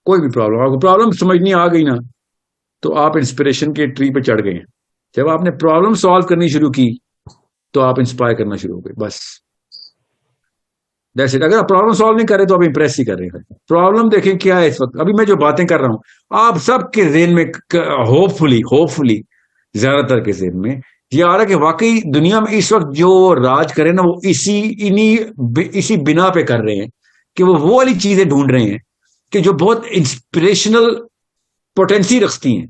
کوئی بھی پرابلم، آپ کو پرابلم سمجھنی آ گئی نا تو آپ انسپریشن کے ٹری پہ چڑھ گئے ہیں. جب آپ نے پرابلم سالو کرنی شروع کی تو آپ انسپائر کرنا شروع ہو گئے. بس دیٹس اٹ. اگر آپ پرابلم سالو نہیں کر رہے تو آپ امپریس ہی کر رہے ہیں. پرابلم دیکھیں کیا ہے اس وقت. ابھی میں جو باتیں کر رہا ہوں آپ سب کے ذہن میں ہوپ فلی زیادہ تر کے ذہن میں یہ آ رہا ہے کہ واقعی دنیا میں اس وقت جو راج کرے نا وہ اسی بنا پہ کر رہے ہیں کہ وہ والی چیزیں ڈھونڈ رہے ہیں کہ جو بہت انسپریشنل پوٹینسی رکھتی ہیں.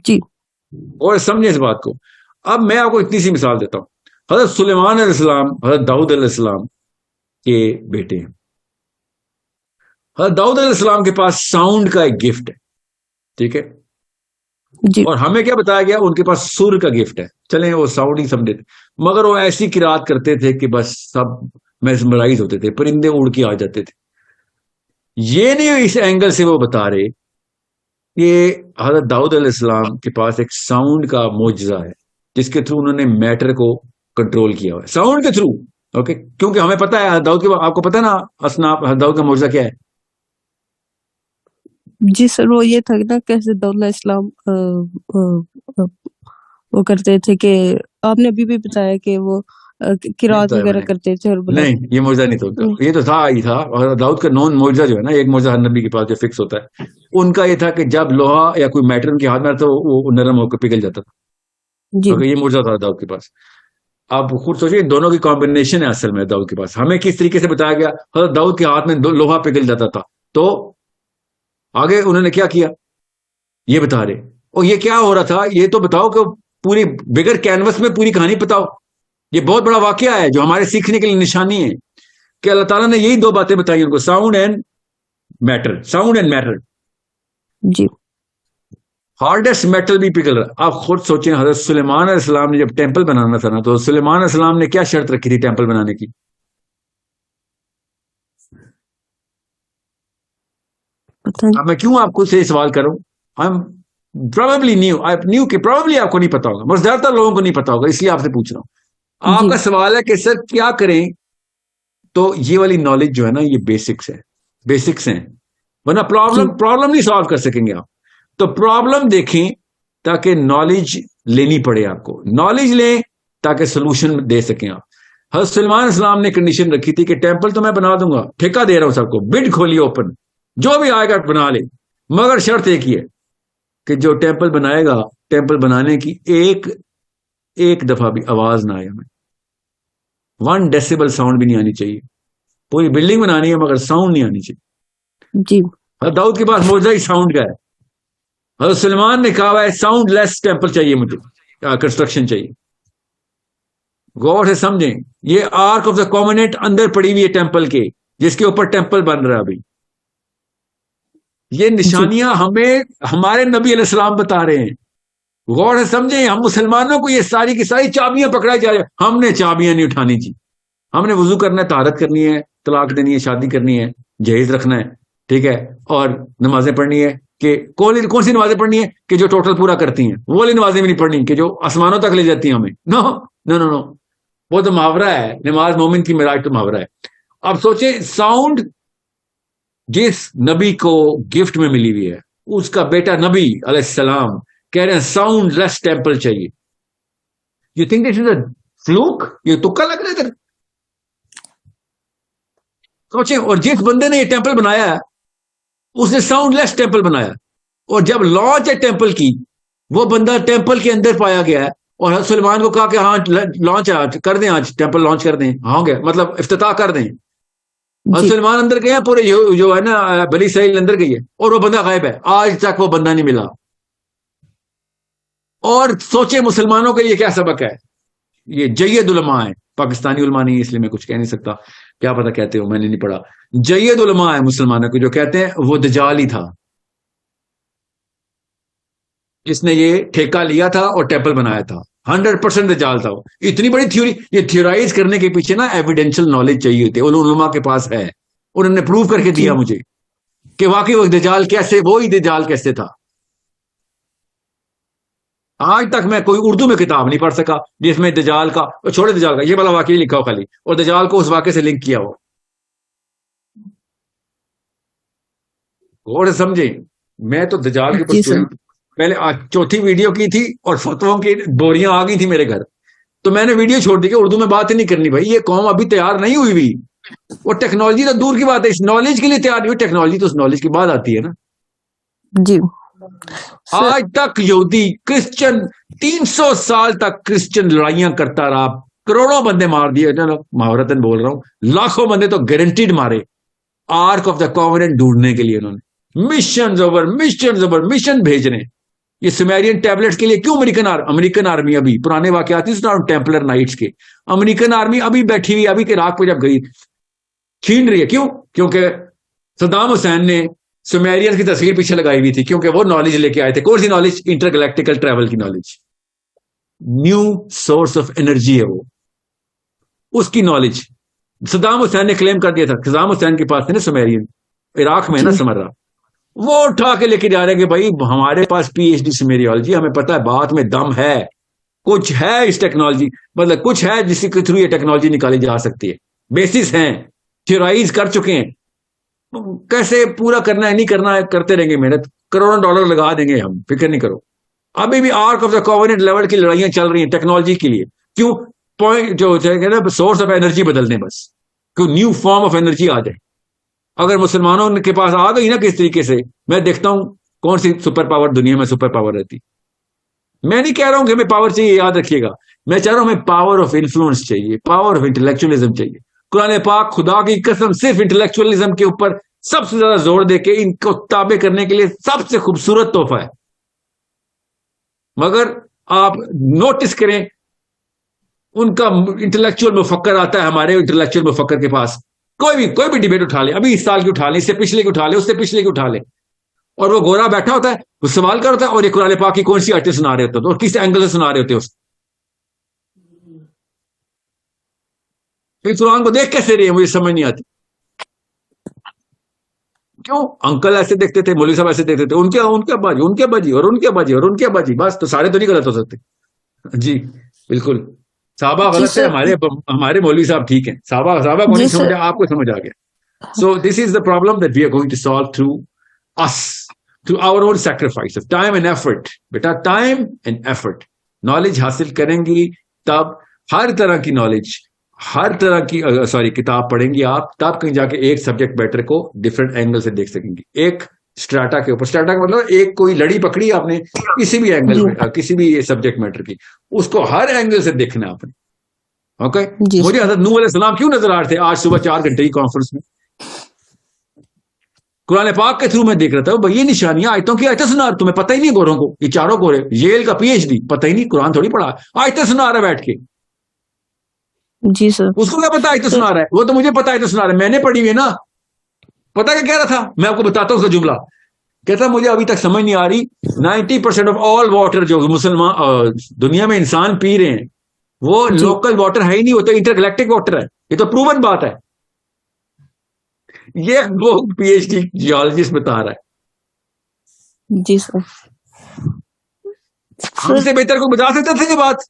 جی اور سمجھیں اس بات کو. اب میں آپ کو اتنی سی مثال دیتا ہوں. حضرت سلیمان علیہ السلام حضرت داؤد علیہ السلام کے بیٹے ہیں. حضرت داؤد علیہ السلام کے پاس ساؤنڈ کا ایک گفٹ ہے، ٹھیک ہے، جی اور ہمیں کیا بتایا گیا ان کے پاس سر کا گفٹ ہے. چلیں وہ ساؤنڈ ہی سمجھتے تھے، مگر وہ ایسی قرات کرتے تھے کہ بس سب میسمرائز ہوتے تھے، پرندے اڑ کے آ جاتے تھے. یہ نہیں اس اینگل سے وہ بتا رہے کہ حضرت داؤد علیہ السلام کے پاس ایک ساؤنڈ کا معجزہ ہے جس کے تھرو انہوں نے میٹر کو کنٹرول کیا ہوا ہے، ساؤنڈ کے تھرو. اوکے، کیونکہ ہمیں پتا ہے حضرت داؤد کے، آپ کو پتا ہے نا اسنا حضرت داؤد کا معجزہ کیا ہے؟ جی سر، وہ یہ تھا نا کیسے دولہ اسلام وہ کرتے تھے کہ آپ نے ابھی بھی بتایا کہ وہ قرات وغیرہ کرتے تھے اور نہیں یہ معجزہ نہیں تھا، یہ تو تھا ہی تھا. اور داؤد کا نون معجزہ جو ہے نا، ایک معجزہ ہر نبی کے پاس جو فکس ہوتا ہے، ان کا یہ تھا کہ جب لوہا یا کوئی میٹر ان کے ہاتھ میں آتا تو وہ نرم ہو کر پگھل جاتا تھا. جی یہ معجزہ تھا داؤد کے پاس. آپ خود سوچیے دونوں کی کمبینیشن ہے اصل میں داؤد کے پاس. ہمیں کس طریقے سے بتایا گیا حضرت داؤد کے ہاتھ میں لوہا پگھل جاتا تھا، تو آگے انہوں نے کیا کیا یہ بتا رہے. اور یہ کیا ہو رہا تھا یہ تو بتاؤ کہ پوری بگر کینوس میں پوری کہانی بتاؤ. یہ بہت بڑا واقعہ ہے جو ہمارے سیکھنے کے لیے نشانی ہے کہ اللہ تعالیٰ نے یہی دو باتیں بتائی ان کو، ساؤنڈ اینڈ میٹر. جی ہارڈسٹ میٹل بھی پگھل رہا. آپ خود سوچیں حضرت سلیمان علیہ السلام نے جب ٹیمپل بنانا تھا نا تو سلیمان علیہ السلام نے کیا شرط رکھی تھی ٹیمپل بنانے کی؟ اب میں کیوں آپ کو سے سوال کروں؟ پروبیبلی نیو کہ پروبیبلی آپ کو نہیں پتا ہوگا، مگر زیادہ تر لوگوں کو نہیں پتا ہوگا، اس لیے آپ سے پوچھ رہا ہوں. آپ کا سوال ہے کہ سر کیا کریں؟ تو یہ والی نالج جو ہے نا یہ بیسکس ہیں، ورنہ پرابلم نہیں سالو کر سکیں گے آپ. تو پرابلم دیکھیں تاکہ نالج لینی پڑے، آپ کو نالج لیں تاکہ سولوشن دے سکیں آپ. حضرت سلیمان السلام نے کنڈیشن رکھی تھی کہ ٹیمپل تو میں بنا دوں گا، ٹھیکہ دے رہا ہوں سب کو، بڈ کھولی اوپن، جو بھی آئے گا بنا لے، مگر شرط ایک ہی ہے کہ جو ٹیمپل بنائے گا ٹیمپل بنانے کی ایک دفعہ بھی آواز نہ آئے، ہمیں 1 ڈیسیبل ساؤنڈ بھی نہیں آنی چاہیے. پوری بلڈنگ بنانی ہے مگر ساؤنڈ نہیں آنی چاہیے. جی حضرت داؤد کے پاس معجزہ ہی ساؤنڈ کا ہے. حضرت سلیمان نے کہا ہے ساؤنڈ لیس ٹیمپل چاہیے مجھے، کنسٹرکشن چاہیے. غور سے سمجھیں، یہ آرک آف دا کومیننٹ اندر پڑی ہوئی ہے ٹیمپل کے، جس کے اوپر ٹیمپل بن رہا ہے ابھی. یہ نشانیاں ہمیں ہمارے نبی علیہ السلام بتا رہے ہیں. غور سے سمجھیں، ہم مسلمانوں کو یہ ساری کی ساری چابیاں پکڑائی جا رہی ہیں. ہم نے چابیاں نہیں اٹھانی جی. ہم نے وضو کرنا ہے، طہارت کرنی ہے، طلاق دینی ہے، شادی کرنی ہے، جہیز رکھنا ہے، ٹھیک ہے، اور نمازیں پڑھنی ہے. کہ کون سی نمازیں پڑھنی ہے کہ جو ٹوٹل پورا کرتی ہیں، وہ والی نمازیں بھی نہیں پڑھنی کہ جو آسمانوں تک لے جاتی ہیں ہمیں. نو نو نو نو، وہ تو محاورہ ہے. نماز مومن کی معراج تو محاورہ ہے. اب سوچیں، ساؤنڈ جس نبی کو گفٹ میں ملی ہوئی ہے اس کا بیٹا نبی علیہ السلام کہہ رہے ہیں ساؤنڈ لیس ٹیمپل چاہیے. You think this is a flock? یہ تکا لگ رہا ہے. سوچیں، اور جس بندے نے یہ ٹیمپل بنایا ہے اس نے ساؤنڈ لیس ٹیمپل بنایا، اور جب لانچ ہے ٹیمپل کی وہ بندہ ٹیمپل کے اندر پایا گیا ہے، اور حضرت سلیمان کو کہا کہ ہاں لانچ ہے، کر دیں آج ٹیمپل لانچ کر دیں، ہاں گیا مطلب افتتاح کر دیں. حضرت سلیمان اندر گئے ہیں، پورے جو ہے نا بنی اسرائیل اندر گئی ہے، اور وہ بندہ غائب ہے، آج تک وہ بندہ نہیں ملا. اور سوچے مسلمانوں کے لیے کیا سبق ہے. یہ جید علماء ہیں، پاکستانی علماء نہیں، اس لیے میں کچھ کہہ نہیں سکتا، کیا پتہ کہتے ہو، میں نے نہیں پڑھا. جید علماء ہیں مسلمانوں کے جو کہتے ہیں وہ دجال ہی تھا جس نے یہ ٹھیکہ لیا تھا اور ٹیمپل بنایا تھا. 100% دجال تھا وہ. اتنی بڑی تھیوری، یہ تھیورائز کرنے کے پیچھے نا ایویڈینشل نالج چاہیے ہوتی ہے، ان علماء کے پاس ہے، انہوں نے پروف کر کے دیا مجھے کہ واقعی وہ دجال کیسے، وہی دجال کیسے تھا. آج تک میں کوئی اردو میں کتاب نہیں پڑھ سکا جس میں دجال کا، چھوڑے دجال کا، یہ والا واقعہ لکھا ہو خالی، اور دجال کو اس واقعے سے لنک کیا ہو. غور سے سمجھیں. میں تو دجال کے اوپر جی سر. پہلے چوتھی ویڈیو کی تھی اور فتووں کی بوریاں آ گئی تھی میرے گھر, تو میں نے ویڈیو چھوڑ دی کہ اردو میں بات ہی نہیں کرنی. بھائی یہ قوم ابھی تیار نہیں ہوئی ہوئی, وہ ٹیکنالوجی تو دور کی بات ہے, اس نالج کے لیے تیار نہیں ہوئی. ٹیکنالوجی تو اس نالج کے بعد آتی ہے نا. جی آج تک یہودی کرسچن 300 سال تک کرسچن لڑائیاں کرتا رہا, کروڑوں بندے مار دیے, محاورتن بول رہا ہوں, لاکھوں بندے تو گارنٹیڈ مارے آرک آف دا کووننٹ ڈھونڈنے کے لیے. انہوں نے مشن بھیج رہے ہیں. یہ سمیرین ٹیبلٹس کے لیے کیوں امریکن آرمی ابھی پرانے واقعات ٹیمپلر نائٹس کے, امریکن آرمی ابھی بیٹھی ہوئی, ابھی کے عراق پہ جب گئی چھین رہی ہے. کیوں؟ کیونکہ صدام حسین نے سمیرین کی تصویر پیچھے لگائی ہوئی تھی, کیونکہ وہ نالج لے کے آئے تھے. کون سی نالج؟ انٹر گلیکٹیکل ٹریول کی knowledge. New source of energy ہے وہ, اس کی نالج صدام حسین نے کلیم کر دیا تھا. صدام حسین کے پاس تھے نا سمیرین, عراق میں نا سمر رہا, وہ اٹھا کے لے کے جا رہے ہیں کہ بھائی ہمارے پاس پی ایچ ڈی سمیریولوجی, ہمیں پتا ہے بات میں دم ہے, کچھ ہے اس ٹیکنالوجی, مطلب کچھ ہے جس کے تھرو یہ ٹیکنالوجی نکالی جا سکتی ہے. بیسس ہیں, تھیورائز کر چکے ہیں. کیسے پورا کرنا ہے نہیں کرنا ہے, کرتے رہیں گے محنت, کروڑوں ڈالر لگا دیں گے ہم, فکر نہیں کرو. ابھی بھی Ark of the Covenant level کی لڑائیاں چل رہی ہیں ٹیکنالوجی کے لیے. کیوں؟ پوائنٹ جو سورس آف انرجی بدل دیں بس, کیوں نیو فارم آف انرجی آ جائے. اگر مسلمانوں کے پاس آ گئی نا کس طریقے سے, میں دیکھتا ہوں کون سی سپر پاور دنیا میں سپر پاور رہتی. میں نہیں کہہ رہا ہوں کہ ہمیں پاور چاہیے, یاد رکھیے گا, میں چاہ رہا ہوں ہمیں پاور آف انفلوئنس چاہیے, پاور آف انٹلیکچوئلزم چاہیے. قرآن پاک خدا کی قسم صرف انٹلیکچوئلزم کے اوپر سب سے زیادہ زور دے کے ان کو تابع کرنے کے لیے سب سے خوبصورت تحفہ ہے. مگر آپ نوٹس کریں, ان کا انٹلیکچوئل مفکر آتا ہے ہمارے انٹلیکچوئل مفکر کے پاس, کوئی بھی ڈیبیٹ اٹھا لے, ابھی اس سال کی اٹھا لے, اس سے پچھلے کی اٹھا لے, اس سے پچھلے کی اٹھا لے, اور وہ گورا بیٹھا ہوتا ہے, وہ سوال کر ہوتا ہے, اور یہ قرآن پاک کی کون سی آیتیں سنا رہے ہوتے ہیں اور کس اینگل سے سنا رہے ہوتے ہیں. پھر قرآن کو دیکھ کیسے رہے ہیں, مجھے سمجھ نہیں آتی. کیوں؟ انکل ایسے دیکھتے تھے, مولوی صاحب ایسے دیکھتے تھے, ان کے باجی, ان کے باجی, اور ان کے باجی, اور ان کے باجی, بس. تو سارے تو نہیں غلط ہو سکتے. جی بالکل, صحابہ غلط ہے, ہمارے مولوی صاحب ٹھیک ہیں. صحابہ کو نہیں سمجھا, آپ کو سمجھ آ گیا. So this is the problem that we are going to solve through us, through our own sacrifice of time and effort. Beta time and effort, knowledge حاصل کریں گی تب ہر طرح کی knowledge, ہر طرح کی کتاب پڑھیں گی آپ, تب کہیں جا کے ایک سبجیکٹ میٹر کو ڈفرینٹ اینگل سے دیکھ سکیں گی. ایک اسٹریٹا کے اوپر, اسٹریٹا کا مطلب ایک کوئی لڑی پکڑی آپ نے کسی بھی اینگل میں, کسی بھی سبجیکٹ میٹر کی, اس کو ہر اینگل سے دیکھنا آپ نے. اوکے, مجھے حضرت نوح علیہ السلام کیوں نظر آ رہے تھے آج صبح 4 گھنٹے کی کانفرنس میں؟ قرآن پاک کے تھرو میں دیکھ رہا تھا. بھائی یہ نشانیاں آیتوں کی آیتیں سنا, تمہیں پتہ ہی نہیں گوروں کو, یہ چاروں گورے, ییل کا پی ایچ ڈی, پتہ ہی نہیں, قرآن تھوڑی پڑھا, آیتیں سنا رہا ہے بیٹھ کے. جی سر, اس کو کیا پتا آیتیں سنا رہا ہے, وہ تو مجھے پتا آیتیں سنا رہا ہے, میں نے پڑھی ہوئی ہے نا. پتا کیا کہہ رہا تھا, میں آپ کو بتاتا ہوں اس کا جملہ. کہتا مجھے ابھی تک سمجھ نہیں آ رہی, 90% آف آل واٹر جو مسلمان دنیا میں انسان پی رہے ہیں وہ لوکل واٹر ہے ہی نہیں, ہوتا انٹر گلیکٹک واٹر ہے. یہ تو پروون بات ہے, یہ وہ پی ایچ ڈی جیولوجسٹ بتا رہا ہے. جی سر, ہم سے بہتر کو بتا سکتے تھے یہ بات.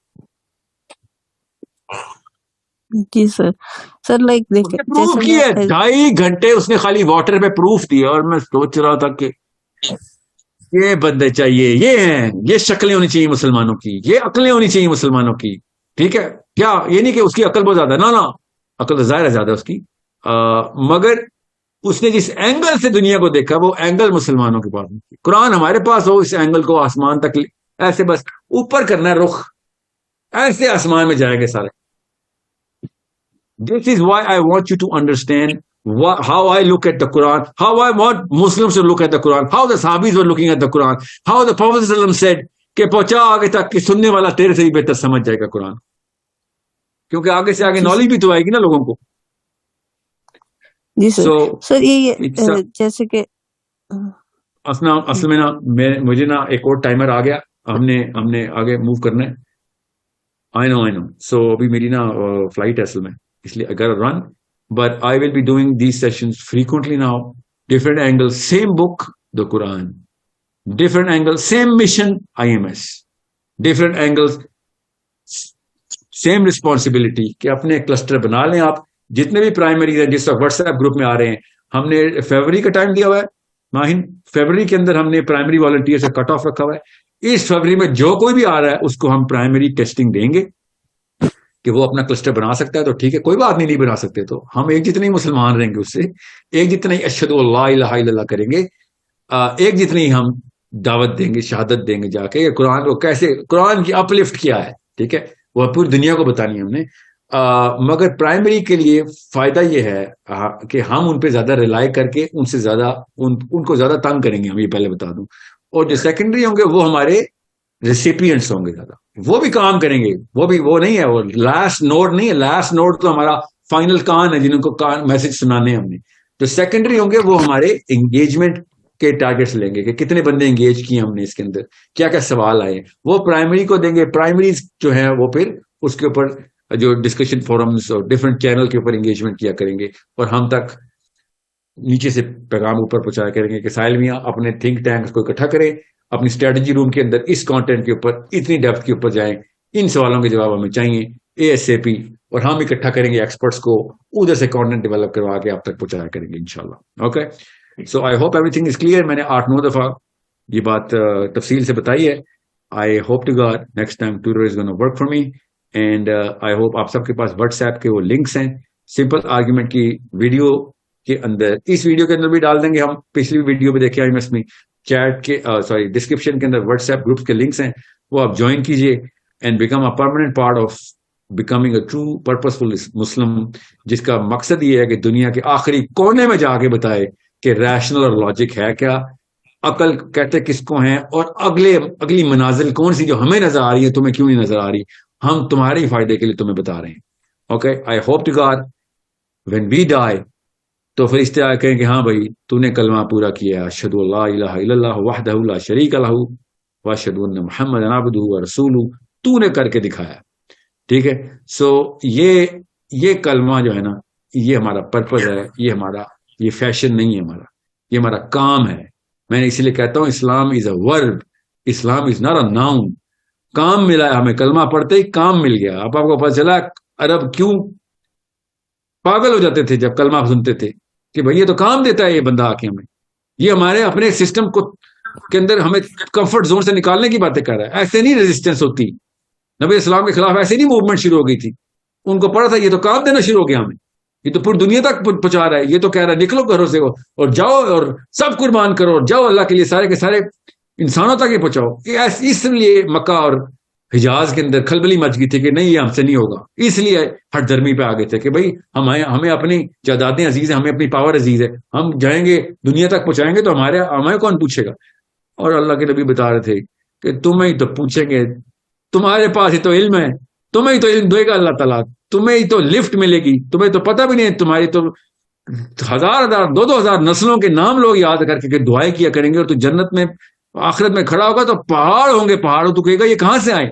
جی سر لائک دیکھیں پروف کیا ہے, 2.5 گھنٹے اس نے خالی واٹر پہ پروف دیا, اور میں سوچ رہا تھا کہ یہ بندے چاہیے, یہ ہیں, یہ شکلیں ہونی چاہیے مسلمانوں کی, یہ عقلیں ہونی چاہیے مسلمانوں کی. ٹھیک ہے, کیا یہ نہیں کہ اس کی عقل بہت زیادہ, نا عقل تو ظاہر ہے زیادہ اس کی, مگر اس نے جس اینگل سے دنیا کو دیکھا وہ اینگل مسلمانوں کے پاس نہیں. قرآن ہمارے پاس ہو, اس اینگل کو آسمان تک ایسے بس اوپر کرنا ہے رخ, ایسے آسمان میں جائیں گے سارے. This is why I want you to understand how I look at the Quran, how I want Muslims to look at the Quran, how the Sahabis were looking at the Quran, how the Prophet ﷺ said کہ پہنچا آگے تک کہ سننے والا تیرے سے بھی بہتر سمجھ جائے گا قرآن, کیونکہ آگے سے آگے نالج بھی تو آئے گی نا لوگوں کو. جی سر یہ جیسے کہ اصل میں نا مجھے نا ایک اور ٹائمر آ گیا, ہم نے آگے موو کرنا ہے. I know. So ابھی میری نا فلائٹ ہے اصل میں, اس لیے I gotta run, but I will be doing these sessions frequently now. Different angles, same book, the Quran. Different angles, same mission, IMS. Different angles, same responsibility. کہ اپنے cluster بنا لیں آپ, جتنے بھی پرائمریز ہیں جس وقت واٹس ایپ گروپ میں آ رہے ہیں. ہم نے فیبرری کا ٹائم دیا ہوا ہے, ماہن فیبرری کے اندر ہم نے پرائمری والنٹیئر سے کٹ آف رکھا ہوا ہے. اس فیبرری میں جو کوئی بھی آ رہا ہے اس کو ہم پرائمری ٹیسٹنگ دیں گے کہ وہ اپنا کلسٹر بنا سکتا ہے تو ٹھیک ہے, کوئی بات نہیں بنا سکتے تو ہم ایک جتنے ہی مسلمان رہیں گے اس سے, ایک جتنے ہی اشہد اللہ الہ الا اللہ کریں گے, ایک جتنی ہی ہم دعوت دیں گے, شہادت دیں گے جا کے قرآن کو کیسے, قرآن کی اپ لفٹ کیا ہے, ٹھیک ہے, وہ پوری دنیا کو بتانی ہے ہم نے. مگر پرائمری کے لیے فائدہ یہ ہے کہ ہم ان پہ زیادہ ریلائی کر کے ان سے زیادہ ان کو زیادہ تنگ کریں گے, ہم یہ پہلے بتا دوں. اور جو سیکنڈری ہوں گے وہ ہمارے ریسیپینٹس ہوں گے زیادہ, وہ بھی کام کریں گے, وہ نہیں ہے, وہ لاسٹ نوٹ نہیں ہے. لاسٹ نوٹ تو ہمارا فائنل کان ہے جن کو میسج سنانے ہم نے. جو سیکنڈری ہوں گے وہ ہمارے انگیجمنٹ کے ٹارگیٹس لیں گے کہ کتنے بندے انگیج کیے ہم نے اس کے اندر, کیا کیا سوال آئے, وہ پرائمری کو دیں گے. پرائمری جو ہے وہ پھر اس کے اوپر جو ڈسکشن فورمز اور ڈفرنٹ چینل کے اوپر انگیجمنٹ کیا کریں گے, اور ہم تک نیچے سے پیغام اوپر پہنچایا کریں گے کہ ساحل میاں اپنے تھنک ٹینکس کو اکٹھا کریں, اپنی اسٹریٹجی روم کے اندر اس کانٹینٹ کے اوپر اتنی ڈیپتھ کے اوپر جائیں, ان سوالوں کے جواب ہمیں چاہیے ASAP, اور ہم اکٹھا کریں گے ایکسپرٹس کو, ادھر سے کانٹینٹ ڈیولپ کروا کے آپ تک پہنچایا کریں گے انشاءاللہ. Okay, so I hope every thing is clear. میں نے 8-9 دفعہ یہ بات تفصیل سے بتائی ہے. I hope to God next time tutor is gonna work for me, and I hope آپ سب کے پاس واٹس ایپ کے وہ لنکس ہیں سمپل آرگیومنٹ کی ویڈیو کے اندر, اس ویڈیو کے اندر بھی ڈال دیں گے ہم, پچھلی ویڈیو میں دیکھے IMS میں چیٹ کے ڈسکرپشن کے اندر واٹس ایپ گروپ کے لنکس ہیں, وہ آپ جوائن کیجیے and become a permanent part of becoming a true purposeful Muslim, جس کا مقصد یہ ہے کہ دنیا کے آخری کونے میں جا کے بتائے کہ ریشنل اور لاجک ہے کیا, عقل کہتے کس کو ہیں, اور اگلی منازل کون سی جو ہمیں نظر آ رہی ہے تمہیں کیوں نہیں نظر آ رہی, ہم تمہارے فائدے کے لیے تمہیں بتا رہے ہیں. Okay, I hope to God when we die تو فرشتے آ کہیں کہ ہاں بھائی تو نے کلمہ پورا کیا, اشہد اللہ الہ الا اللہ وحدہ لا شریک لہ واشہد ان محمدا عبدہ ورسولہ, تو نے کر کے دکھایا. ٹھیک ہے, سو یہ کلمہ جو ہے نا, یہ ہمارا پرپز ہے, یہ فیشن نہیں ہے ہمارا, یہ ہمارا کام ہے. میں نے اسی لیے کہتا ہوں اسلام از اے ورب, اسلام از ناٹ اے ناؤن. کام ملا ہے ہمیں, کلمہ پڑھتے ہی کام مل گیا. اب آپ کو پتہ چلا عرب کیوں پاگل ہو جاتے تھے جب کلمہ سنتے تھے کہ بھئی یہ تو کام دیتا ہے یہ بندہ آ کے ہمیں, یہ ہمارے اپنے سسٹم کو کے اندر ہمیں کمفرٹ زون سے نکالنے کی باتیں کر رہا ہے. ایسے نہیں ریزسٹنس ہوتی, نبی اسلام کے خلاف ایسے نہیں موومنٹ شروع ہو گئی تھی. ان کو پڑا تھا یہ تو کام دینا شروع ہو گیا ہمیں, یہ تو پوری دنیا تک پہنچا رہا ہے, یہ تو کہہ رہا ہے نکلو گھروں سے اور جاؤ اور سب قربان کرو اور جاؤ اللہ کے لیے سارے کے سارے انسانوں تک ہی پہنچاؤ. اس لیے مکہ اور حجاز کے اندر کھلبلی مچ گئی تھی کہ نہیں یہ ہم سے نہیں ہوگا, اس لیے ہٹ دھرمی پہ آگے تھے کہ بھائی ہمیں اپنی جائیدادیں عزیز ہیں, ہمیں اپنی پاور عزیز ہے, ہم جائیں گے دنیا تک پہنچائیں گے تو ہمیں کون پوچھے گا. اور اللہ کے نبی بتا رہے تھے کہ تمہیں ہی تو پوچھیں گے, تمہارے پاس ہی تو علم ہے, تمہیں ہی تو علم دے گا اللہ تعالیٰ, تمہیں ہی تو لفٹ ملے گی, تمہیں تو پتہ بھی نہیں, تمہاری تو 1000 2000 نسلوں کے نام لوگ یاد کر کے دعائیں کیا کریں گے, اور تو جنت میں آخرت میں کھڑا ہوگا تو پہاڑ ہوں گے, پہاڑوں تو کہے گا یہ کہاں سے آئے,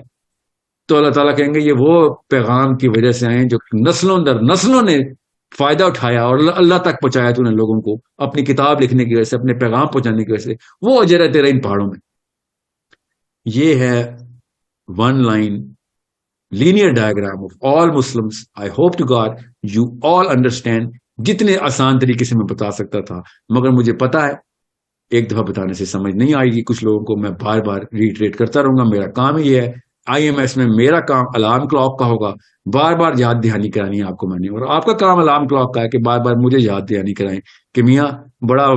تو اللہ تعالیٰ کہیں گے یہ وہ پیغام کی وجہ سے آئے جو نسلوں نے فائدہ اٹھایا اور اللہ تک پہنچایا تو نے لوگوں کو اپنی کتاب لکھنے کی وجہ سے, اپنے پیغام پہنچانے کی وجہ سے, وہ اجر ہے تیرا ان پہاڑوں میں. یہ ہے one line linear diagram of all Muslims. I hope to God you all understand. جتنے آسان طریقے سے میں بتا سکتا تھا, مگر مجھے پتا ہے ایک دفعہ بتانے سے سمجھ نہیں آئے گی کچھ لوگوں کو, میں بار بار ریٹریٹ کرتا رہوں گا. میرا کام ہی ہے, IMS میں میرا کام الارم کلاک کا ہوگا, بار بار یاد دہانی کرانی ہے آپ کو میں نے, اور آپ کا کام الارم کلاک کا ہے کہ بار بار مجھے یاد دہانی کرائیں کہ میاں بڑا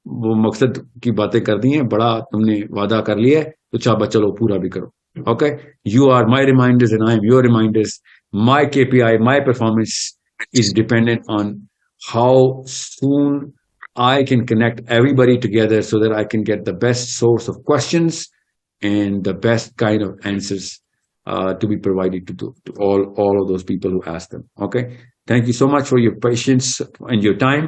وہ مقصد کی باتیں کر دی ہیں, بڑا تم نے وعدہ کر لیا ہے تو چلو پورا بھی کرو. Okay, you are my reminders and I am your reminders. My KPI, my performance is dependent on how soon I can connect everybody together so that I can get the best source of questions and the best kind of answers to be provided to all of those people who ask them. Okay, thank you so much for your patience and your time.